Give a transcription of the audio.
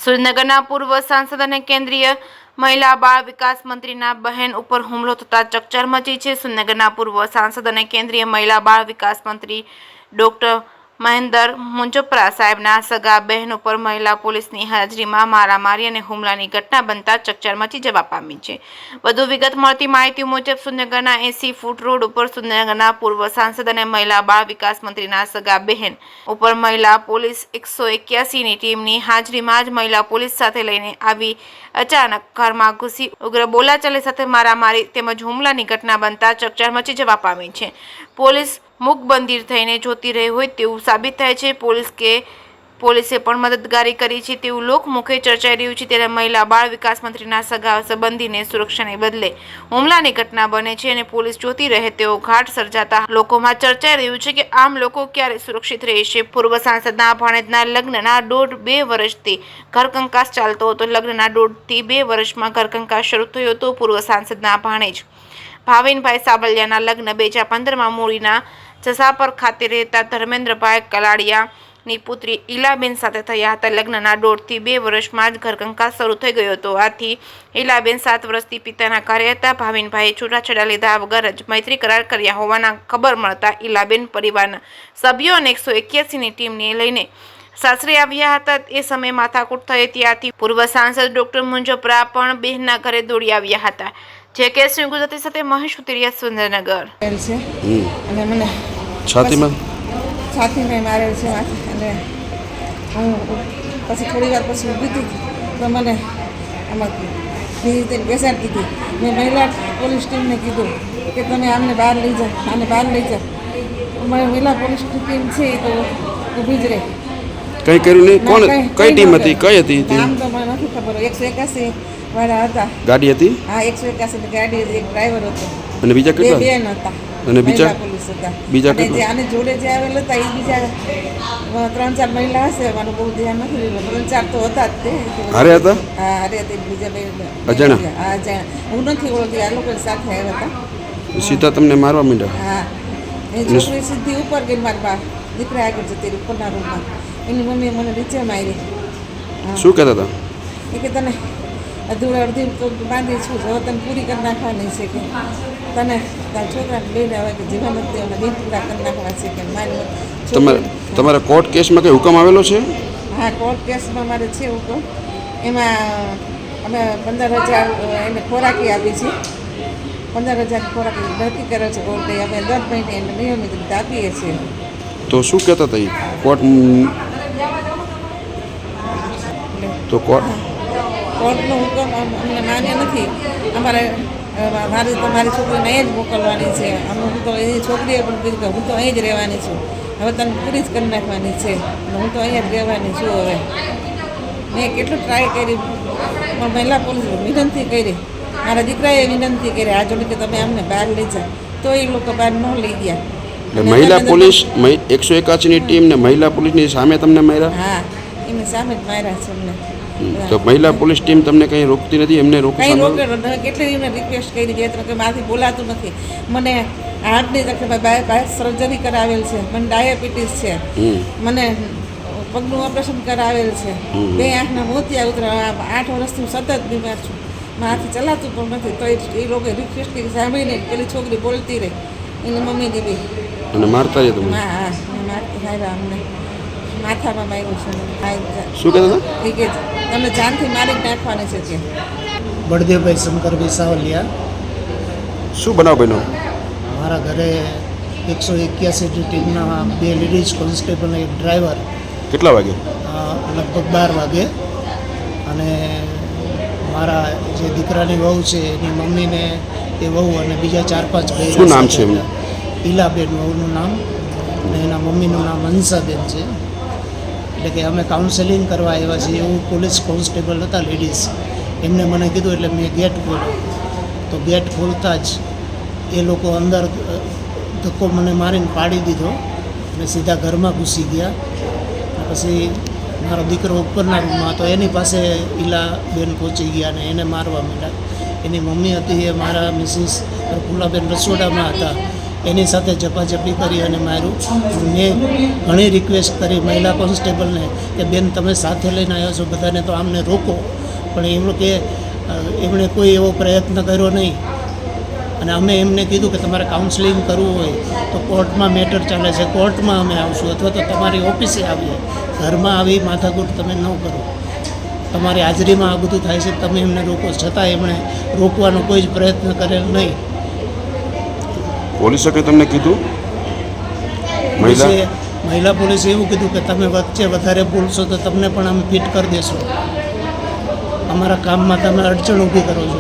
સુરેન્દ્રનગરના પૂર્વ સાંસદ અને કેન્દ્રીય મહિલા બાળ વિકાસ મંત્રીના બહેન ઉપર હુમલો થતાં ચકચાર મચી છે. સુરેન્દ્રનગરના પૂર્વ સાંસદ અને કેન્દ્રીય મહિલા બાળ વિકાસ મંત્રી ડોક્ટર મહેન્દર મુંજપરા સાહેબના સગા બહેન ઉપર મહિલા પોલીસની હાજરીમાં મારામારી અને હુમલાની ઘટના બનતા ચકચાર મચી જવા પામી છે. વધુ વિગત મળતી માહિતી મુજબ સુરેન્દ્રનગરના 80 ફૂટ રોડ ઉપર સુરેન્દ્રનગરના પૂર્વ સાંસદ અને મહિલા બાળ વિકાસ મંત્રીના સગા બહેન ઉપર મહિલા પોલીસ 181ની ટીમની હાજરીમાં જ મહિલા પોલીસ સાથે લઈને આવી અચાનક ઘરમાં ઘૂસી ઉગ્ર બોલાચાલી સાથે મારામારી તેમજ હુમલાની ઘટના બનતા ચકચાર મચી જવા પામી છે. પોલીસ મૂકબંધીર થઈને જોતી રહી હોય તેવું સાબિત થાય છે. પોલીસે પણ મદદગારી કરી છે તેવું લોકમુખે ચર્ચાઈ રહ્યું છે. ત્યારે મહિલા બાળ વિકાસ મંત્રીના સગા સંબંધીને સુરક્ષાને બદલે હુમલાની ઘટના બને છે અને પોલીસ જોતી રહે તેવો ઘાટ સર્જાતા લોકોમાં ચર્ચાઈ રહ્યું છે કે આમ લોકો ક્યારે સુરક્ષિત રહેશે. પૂર્વ સાંસદના ભાણેજના લગ્નના 1.5-2 વર્ષથી ઘરકંકાસ ચાલતો હતો. લગ્નના 1.5 થી 2 વર્ષમાં ઘરકંકાસ શરૂ થયો હતો. પૂર્વ સાંસદના ભાણેજ ભાવિનભાઈ સાબલિયાના લગ્ન 2015માં મૂળીના જસાપર ખાતે રહેતા ધર્મેન્દ્રભાઈ કલાડિયાની પુત્રી ઈલાબેન સાથે થયા હતા. લગ્નના 1.5 થી 2 વર્ષમાં જ ઘરકંકાસ શરૂ થઈ ગયો હતો. આથી ઈલાબેન 7 વર્ષથી પિતાના ઘરે હતા. ભાવિનભાઈએ છૂટાછેડા લીધા વગર જ મૈત્રી કરાર કર્યા હોવાના ખબર મળતા ઈલાબેન પરિવારના સભ્યો અને 181ની ટીમને લઈને સાસરે આવ્યા હતા. એ સમયે માથાકૂટ થઈ ત્યાંથી પૂર્વ સાંસદ ડોક્ટર મુંજપરા પણ બહેનના ઘરે દોડી આવ્યા હતા. જે કેસની ગુજરાતી સાથે મહેશ ઉતરિયા, સુરેન્દ્રનગર. અને મને છાતીમાં મારેલ છે અને હું પછી થોડી વાર પછી ઊભી હતી તો મને આમાં રીતે બેસાડી દીધી. મેં મહિલા પોલીસ ટીમને કીધું કે તમે આમને બહાર લઈ જાઓ, આને બહાર લઈ જાઓ. મહિલા પોલીસ ટીમ છે એ તો ઊભી જ રહે. કઈ કર્યું નહીં? કોણ કઈ ટીમ હતી? કઈ હતી? નામ તો મને નથી ખબર. 181 વાળા હતા. ગાડી હતી? હા, 181 ગાડી હતી. એક ડ્રાઈવર હતો અને બીજા કેટલા? બે બેન હતા અને બીજા પોલીસ હતા. બીજા આને જોડે જે આવેલા હતા એ બીજા 3-4 મહિલા હશે. મારું બહુ ધ્યાન નથી. 3-4 તો હતા જ તે. હારે હતા? હા, હારે હતી. બીજા બે અજાણા? હા, અજાણા. હું નથી ઓળખતી. આ લોકો સાથે આવ્યા હતા. સીધા તમને મારવા માંડ્યા? હા, એ છોકરી સીધી ઉપર ગઈ. મારા બા દીકરા આગળ જતી રહી ઉપરના રૂમમાં. એની મમ્મી મને નીચે મારી. શું કહેતા હતા? એ કે તને અડધી તો બાંધી છું, હવે તને પૂરી કરી નાખવાની છે કે તને તારા છોકરાને લઈને આવે કે જીવન નથી અને દિન પૂરા કરી નાખવા છે કે મારી તમારા કોર્ટ કેસમાં કંઈ હુકમ આવેલો છે? હા, કોર્ટ કેસમાં મારે છે હુકમ. એમાં અમે 15,000 એને ખોરાકી આપી છે. 15,000 ખોરાકી નક્કી કરે છે કોર્ટે. અમે દર મહિને એને નિયમિત રીતે આપીએ છીએ. તો શું કહેતા હતા એ કોર્ટ? તો કોર્ટનો હુકમ અમને માન્ય નથી. મારી છોકરીને અહીં જ મોકલવાની છે. હું તો એની છોકરીએ પણ કીધું કે હું તો અહીં જ રહેવાની છું, હવે તને પૂરી જ કરી નાખવાની છે, હું તો અહીંયા જ રહેવાની છું. હવે મેં કેટલું ટ્રાય કરી, મહિલા પોલીસ વિનંતી કરી, મારા દીકરાએ વિનંતી કરી આ જોડે કે તમે અમને બહાર લઈ જાઓ, તો એ લોકો બહાર ન લઈ ગયા. મહિલા પોલીસ 181ની ટીમ ને મહિલા પોલીસની સામે તમને માર્યા? હા, એમની સામે જ માર્યા છે અમને. તો મહિલા પોલીસ ટીમ તમને કંઈ રોકતી નથી? એમને કંઈ રોકે? કેટલી એમને રિક્વેસ્ટ કરી કે મારાથી બોલાતું નથી. મને હાર્ટની તકલીફ, બાય સર્જરી કરાવેલ છે, મને ડાયાબિટીસ છે, મને પગનું ઓપરેશન કરાવેલ છે, 2 આંખના મોતિયા ઉતર્યા, 8 વર્ષથી હું સતત બીમાર છું, મારાથી ચલાતું પણ નથી. તો એ લોકો રિક્વેસ્ટ કરી સાંભળીને પેલી છોકરી બોલતી રહી, એની મમ્મી દીધી અને મારતા રહ્યા તમે? હા, માર્યા અમને. માથામાં માર્યું છે. શું કહેતા હતા? એ કે તમને જાનથી મારી નાખવાની છે કે. બળદેવભાઈ શંકરભાઈ સાવલિયા. શું બનાવ બન્યો? મારા ઘરે 181 ટીમના 2 લેડીઝ કોન્સ્ટેબલ અને એક ડ્રાઈવર. કેટલા વાગે? લગભગ 12 વાગે. અને મારા જે દીકરાની વહુ છે એની મમ્મીને એ વહુ અને બીજા 4-5 ભાઈ. શું નામ છે એમનું? ઈલાબેન વહુનું નામ અને એના મમ્મીનું નામ હંસાબેન છે. એટલે કે અમે કાઉન્સેલિંગ કરવા આવ્યા છીએ એવું પોલીસ કોન્સ્ટેબલ હતા લેડીઝ. એમને મને કીધું એટલે મેં ગેટ ખોલ્યો. તો ગેટ ખોલતા જ એ લોકો અંદર ધક્કો મને મારીને પાડી દીધો અને સીધા ઘરમાં ઘૂસી ગયા. પછી મારો દીકરો ઉપરના રૂમમાં હતો, એની પાસે ઈલાબેન પહોંચી ગયા અને એને મારવા માંડ્યા. એની મમ્મી હતી એ મારા મિસિસ ફૂલાબેન રસોડામાં હતા એની સાથે ઝપાઝપી કરી અને માર્યું. મેં ઘણી રિક્વેસ્ટ કરી મહિલા કોન્સ્ટેબલને કે બેન તમે સાથે લઈને આવ્યા છો બધાને તો આમને રોકો, પણ એમણે કોઈ એવો પ્રયત્ન કર્યો નહીં. અને અમે એમને કીધું કે તમારે કાઉન્સેલિંગ કરવું હોય તો કોર્ટમાં મેટર ચાલે છે, કોર્ટમાં અમે આવશું અથવા તો તમારી ઓફિસે આવીએ, ઘરમાં આવી માથાકૂટ તમે ન કરો. તમારી હાજરીમાં આ બધું થાય છે, તમે એમને રોકો, છતાં એમણે રોકવાનો કોઈ જ પ્રયત્ન કરેલ નહીં. પોલીસે કંઈ તમને કીધું? મહિલા પોલીસે એવું કીધું કે તમે વચ્ચે વધારે બોલશો તો તમને પણ અમે ફિટ કરી દેશો, અમારા કામમાં તમે અડચણ ઊભી કરો છો.